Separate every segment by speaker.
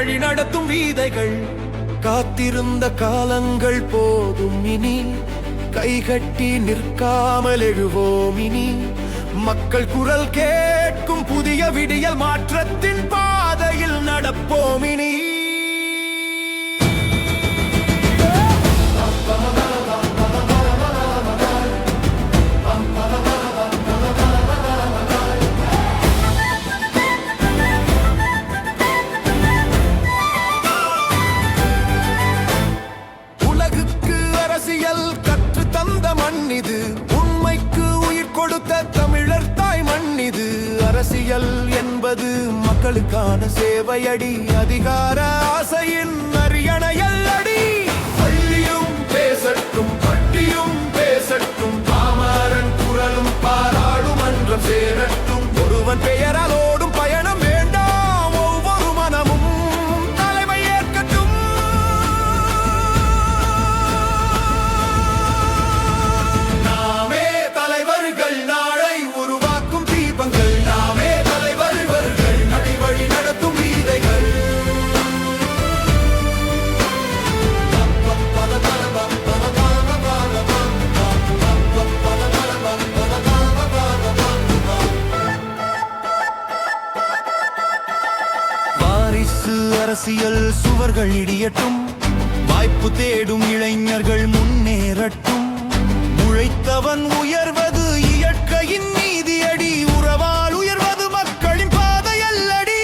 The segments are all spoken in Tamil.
Speaker 1: வழி நடத்தும் வீதைகள். காத்திருந்த காலங்கள் போதும் இனி, கைகட்டி நிற்காமல் எழுவோம் இனி. மக்கள் குரல் கேட்கும் புதிய விடியல், மாற்றத்தின் பாதையில் நடப்போம் இனி. கற்று தந்த மண்ணிது, உண்மைக்கு உயிர் கொடுத்த தமிழர் தாய் மண்ணிது. அரசியல் என்பது மக்களுக்கான சேவையடி, அதிகார ஆசையின் அரியணையல் அடி. பள்ளியும் பேசட்டும், பட்டியும் பேசட்டும், பாமரன் குரலும் பாராளுமன்றம் சேரட்டும். ஒருவன் பெயரால் ஓடும் பயணம் வேண்டாம், ஒவ்வொரு மனமும் தலைமை ஏற்கட்டும். நாமே தலைவர்கள், நாளை உருவாக்கும் தீபங்கள். நாமே தலைவர்கள், நடைவழி நடத்தும் வீதைகள். வாரிசு அரசியல் சுவர்கள் இடியட்டும், வாய்ப்பு தேடும் இளைஞர்கள் முன்னேறட்டும். உழைத்தவன் உயர்வது இயற்கையின் நீதியடி, உறவால் உயர்வது மக்களின் பாதையல்லடி.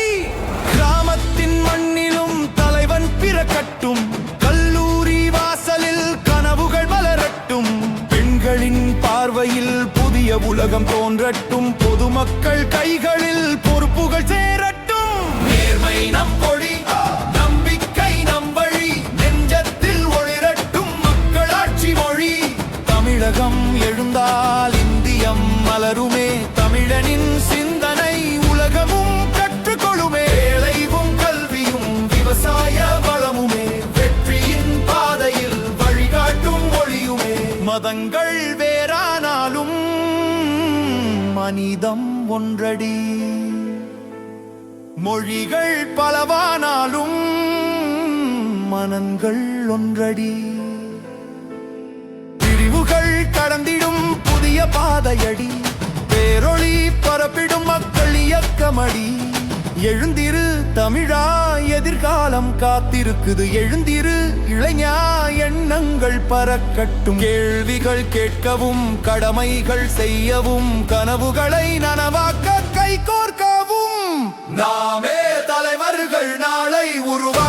Speaker 1: கிராமத்தின் மண்ணிலும் தலைவன் பிறக்கட்டும், கல்லூரி வாசலில் கனவுகள் மலரட்டும். பெண்களின் பார்வையில் புதிய உலகம் தோன்றட்டும், பொதுமக்கள் கைகளில் பொறுப்புகள் சேரட்டும். நேர்மை நம் கொடி, நம்பிக்கை நம் வழி, நெஞ்சத்தில் ஒளிரட்டும் மக்களாட்சி மொழி. தமிழகம் எழுந்தால் இந்தியம் மலருமே, தமிழனின் சிந்தனை உலகமும் கற்றுக்கொள்ளுமே. வேலைவும் கல்வியும் விவசாய வளமுமே, வெற்றியின் பாதையில் வழிகாட்டும் ஒளியுமே. மதங்கள் வேறானாலும் மனிதம் ஒன்றடி, மொழிகள் பலவானாலும் மனங்கள் ஒன்றடி. பிரிவுகள் கடந்திடும் புதிய பாதையடி, பேரொளி பரப்பிடும் மக்கள் இயக்கமடி. எழுந்திரு தமிழா, எதிர்காலம் காத்திருக்குது. எழுந்திரு இளைஞா, எண்ணங்கள் பறக்கட்டும். கேள்விகள் கேட்கவும், கடமைகள் செய்யவும், கனவுகளை நனவாக்க கை கோர்க்கவும். நாமே தலைவர்கள், நாளை உருவா